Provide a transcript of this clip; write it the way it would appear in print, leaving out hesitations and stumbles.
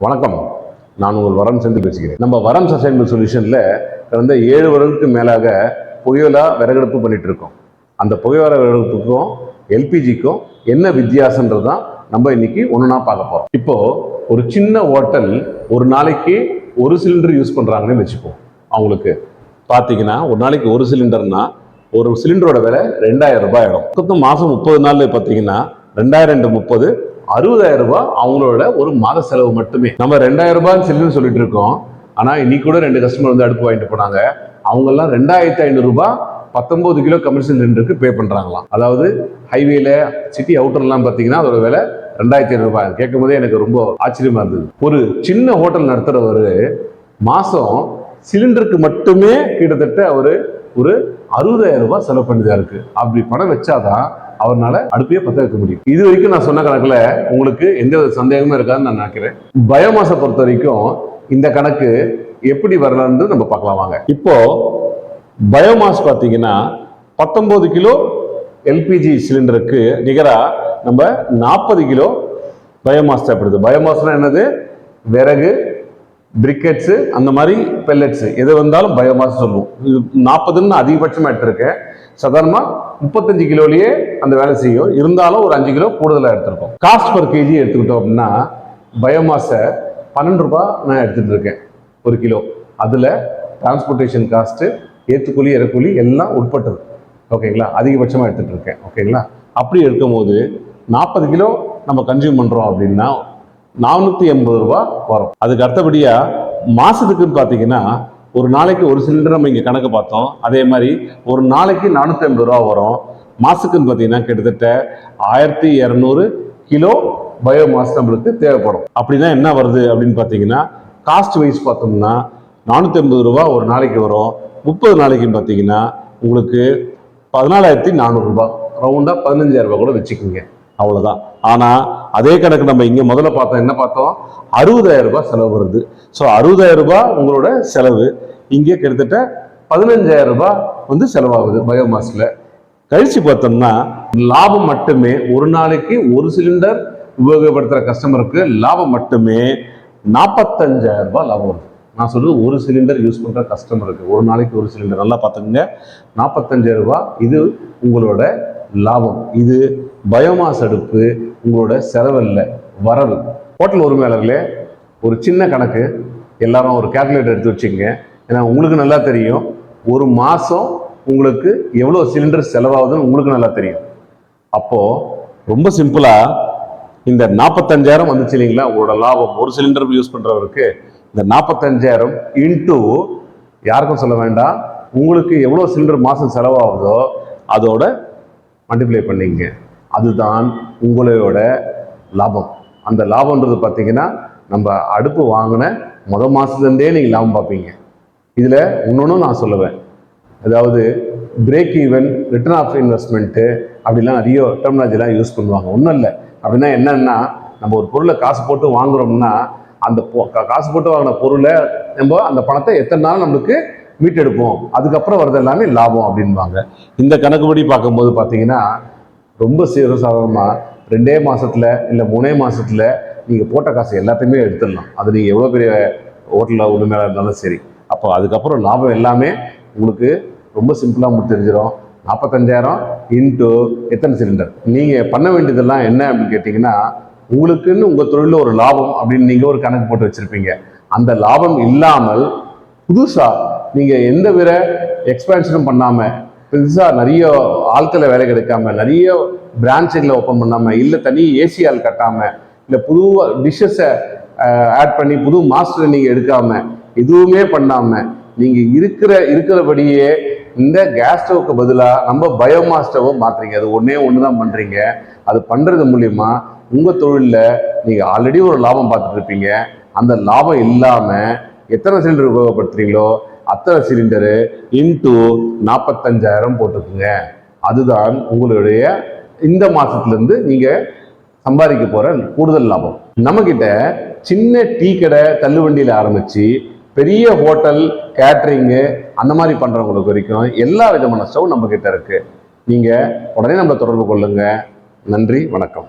வணக்கம், நான் உங்கள் வரம் சென்று பேசுகிறேன். நம்ம வரம் சஸ்டைனபிள் சொல்யூஷன்ல கடந்த 7 வருடத்துக்கு மேலாக புகையிலா விறகடுப்பு பண்ணிட்டு இருக்கோம். அந்த புகையில விறகடுப்புக்கும் எல்பிஜிக்கும் என்ன வித்தியாசம்ன்றதான் நம்ம இன்னைக்கு ஒண்ணுனா பார்க்க போறோம். இப்போ ஒரு சின்ன ஹோட்டல் ஒரு நாளைக்கு ஒரு சிலிண்டர் யூஸ் பண்றாங்கன்னு வச்சுப்போம். அவங்களுக்கு பார்த்தீங்கன்னா ஒரு நாளைக்கு ஒரு சிலிண்டர்னா ஒரு சிலிண்டரோட விலை 2000 ரூபாய் ஆகும். மொத்தம் மாசம் 30 நாள் பார்த்தீங்கன்னா 2000 30 60,000 ரூபாய் அவங்களோட ஒரு மாத செலவு மட்டுமே. நம்ம 2000 ரூபாய் சிலிண்டர் சொல்லிட்டு இருக்கோம். ஆனா இன்னைக்கு கூட 2 கஸ்டமர் வந்து அடுப்பு வாங்கிட்டு போனாங்க. அவங்க எல்லாம் 2500 ரூபாய் 19 கிலோ கமர்ஷியல் சிலிண்டருக்கு பே பண்றாங்களாம். அதாவது ஹைவேல சிட்டி அவுட்டர்லாம் பாத்தீங்கன்னா அதோட விலை 2500 ரூபாய். கேட்கும் போதே எனக்கு ரொம்ப ஆச்சரியமா இருந்தது. ஒரு சின்ன ஹோட்டல் நடத்துறவரு மாசம் சிலிண்டருக்கு மட்டுமே கிட்டத்தட்ட ஒரு 60,000 ரூபாய் செலவு பண்ணிதான் இருக்கு. அப்படி பணம் வச்சாதான் அவரால் அடுப்பையே பற்ற வைக்க முடியும். இது வரைக்கும் நான் சொன்ன கணக்குல உங்களுக்கு எந்த சந்தேகமும் இருக்காதுன்னு நான் நினைக்கிறேன். பயோமாஸை பொறுத்த வரைக்கும் இந்த கணக்கு எப்படி வரலான்னு நம்ம பார்க்கலாம் வாங்க. இப்போ பயோமாஸ் பார்த்தீங்கன்னா 19 கிலோ எல்பிஜி சிலிண்டருக்கு நிகரா நம்ம 40 கிலோ பயோமாஸ் தேவைப்படுது. பயோமாஸ்னா என்னது? விறகு, பிரிக்கெட்ஸு, அந்த மாதிரி பெல்லட்ஸு எது வந்தாலும் பயோமாஸ் சொல்லுவோம். 40ன்னு அதிகபட்சமாக எடுத்திருக்கேன். சாதாரணமாக 35 கிலோலயே அந்த வேலை செய்யும். இருந்தாலும் ஒரு 5 கிலோ கூடுதலாக எடுத்திருக்கோம். காஸ்ட் பர் கேஜி எடுத்துக்கிட்டோம் அப்படின்னா பயோமாஸை 12 ரூபாய் நான் எடுத்துட்டு இருக்கேன் ஒரு கிலோ. அதில் டிரான்ஸ்போர்ட்டேஷன் காஸ்ட்டு, ஏற்றுக்கூலி இறக்கூலி எல்லாம் உட்பட்டது. ஓகேங்களா? அதிகபட்சமாக எடுத்துட்டு இருக்கேன். ஓகேங்களா? அப்படி இருக்கும் போது 40 கிலோ நம்ம கன்சியூம் பண்ணுறோம் அப்படின்னா 480 ரூபாய் வரும். அதுக்கு அடுத்தபடியா மாசத்துக்குன்னு பார்த்தீங்கன்னா ஒரு நாளைக்கு ஒரு சிலிண்டர் நம்ம இங்கே கணக்கு பார்த்தோம். அதே மாதிரி ஒரு நாளைக்கு 450 ரூபா வரும். மாசத்துக்குன்னு பார்த்தீங்கன்னா கிட்டத்தட்ட 1200 கிலோ பயோமாஸ் நம்மளுக்கு தேவைப்படும். அப்படின்னா என்ன வருது அப்படின்னு பார்த்தீங்கன்னா காஸ்ட் வைஸ் பார்த்தோம்னா 450 ரூபா ஒரு நாளைக்கு வரும். 30 நாளைக்குன்னு பார்த்தீங்கன்னா உங்களுக்கு 14,400 ரூபாய், ரவுண்டா 15,000 ரூபாய் கூட வச்சுக்கோங்க. அவ்வளவுதான். ஆனா அதே கணக்கு நம்ம இங்க முதல்ல பார்த்தோம், என்ன பார்த்தோம்? 60,000 ரூபாய் செலவு வருது. ஸோ 60,000 ரூபாய் உங்களோட செலவு. இங்கே கிட்டத்தட்ட 15,000 ரூபாய் வந்து செலவாகுது பயோமாஸ்ல. கழிச்சு பார்த்தோம்னா லாபம் மட்டுமே ஒரு நாளைக்கு ஒரு சிலிண்டர் உபயோகப்படுத்துற கஸ்டமருக்கு லாபம் மட்டுமே 45,000 ரூபாய் லாபம் வருது. நான் சொல்றது ஒரு சிலிண்டர் யூஸ் பண்ற கஸ்டமருக்கு ஒரு நாளைக்கு ஒரு சிலிண்டர். நல்லா பார்த்துங்க, 45,000 ரூபாய் இது உங்களோட லாபம். இது பயோமாஸ் அடுப்பு உங்களோட செலவல்ல, வரவு. ஹோட்டல் உரிமையாளர்களே, ஒரு சின்ன கணக்கு எல்லாரும் ஒரு கால்குலேட்டர் எடுத்து வச்சுங்க. ஏன்னா உங்களுக்கு நல்லா தெரியும் ஒரு மாசம் உங்களுக்கு எவ்வளோ சிலிண்டர் செலவாகுதுன்னு உங்களுக்கு நல்லா தெரியும். அப்போ ரொம்ப சிம்பிளா இந்த 45,000 வந்துச்சு இல்லைங்களா உங்களோட லாபம். ஒரு சிலிண்டர் யூஸ் பண்றவருக்கு இந்த 45,000 இன்டூ யாருக்கும் சொல்ல வேண்டாம், உங்களுக்கு எவ்வளோ சிலிண்டர் மாசம் செலவாகுதோ அதோட மல்டிப்ளை பண்ணிங்க. அதுதான் உங்களோட லாபம். அந்த லாபம்ன்றது பார்த்தீங்கன்னா நம்ம அடுப்பு வாங்கின முதல் மாதத்துலேருந்தே நீங்கள் லாபம் பார்ப்பீங்க. இதில் இன்னொன்றும் நான் சொல்லுவேன், அதாவது break even, return of investment அப்படிலாம் நிறைய டெர்மினாலஜிலாம் யூஸ் பண்ணுவாங்க. ஒன்றும் இல்லை. அப்படின்னா என்னன்னா, நம்ம ஒரு பொருளை காசு போட்டு வாங்குறோம்னா அந்த காசு போட்டு வாங்கின பொருளை நம்ம அந்த பணத்தை எத்தனை நாள் நம்மளுக்கு மீட்டெடுப்போம், அதுக்கப்புறம் வரது எல்லாமே லாபம் அப்படின்வாங்க. இந்த கணக்குப்படி பார்க்கும்போது பார்த்தீங்கன்னா ரொம்ப சாதாரணமாக 2 மாசத்துல இல்லை 3 மாசத்துல நீங்கள் போட்ட காசு எல்லாத்தையுமே எடுத்துடலாம். அது நீங்கள் எவ்வளோ பெரிய ஹோட்டலில் உரிமையாக இருந்தாலும் சரி. அப்போ அதுக்கப்புறம் லாபம் எல்லாமே உங்களுக்கு ரொம்ப சிம்பிளாக தெரிஞ்சிடும். 45,000 இன்ட்டு எத்தனை சிலிண்டர். நீங்கள் பண்ண வேண்டியதெல்லாம் என்ன அப்படின்னு கேட்டிங்கன்னா, உங்களுக்குன்னு உங்கள் தொழிலில் ஒரு லாபம் அப்படின்னு நீங்கள் ஒரு கணக்கு போட்டு வச்சுருப்பீங்க. அந்த லாபம் இல்லாமல் புதுசாக நீங்கள் எந்த வித எக்ஸ்பேன்ஷனும் பண்ணாமல், புதுசாக நிறைய ஆட்களை வேலை கிடைக்காம, நிறைய பிரான்ச்சுகளை ஓப்பன் பண்ணாமல், இல்லை தனி ஏசி ஆள் கட்டாமல், இல்லை புது டிஷ்ஷஸை ஆட் பண்ணி புது மாஸ்டரை நீங்கள் எடுக்காமல், எதுவுமே பண்ணாமல் நீங்கள் இருக்கிறபடியே இந்த கேஸ் ஸ்டவ்க்கு பதிலாக நம்ம பயோமாஸ் ஸ்டவ்வை மாற்றுறீங்க. அது ஒன்று தான் பண்ணுறீங்க. அது பண்ணுறது மூலிமா உங்கள் தொழிலில் நீங்கள் ஆல்ரெடி ஒரு லாபம் பார்த்துட்டு இருப்பீங்க. அந்த லாபம் இல்லாமல் எத்தனை சிலிண்டர் உபயோகப்படுத்துறீங்களோ அத்தனை சிலிண்டரு இன்டூ 45,000 போட்டுக்குங்க. அதுதான் உங்களுடைய இந்த மாசத்துலேருந்து நீங்கள் சம்பாதிக்க போகிற கூடுதல் லாபம். நம்மக்கிட்ட சின்ன டீ கடை தள்ளுவண்டியில் ஆரம்பித்து பெரிய ஹோட்டல், கேட்ரிங்கு அந்த மாதிரி பண்ணுறவங்களுக்கு வரைக்கும் எல்லா விதமான ஸ்டவ் நம்மக்கிட்ட இருக்குது. நீங்கள் உடனே நம்மளை தொடர்பு கொள்ளுங்க. நன்றி, வணக்கம்.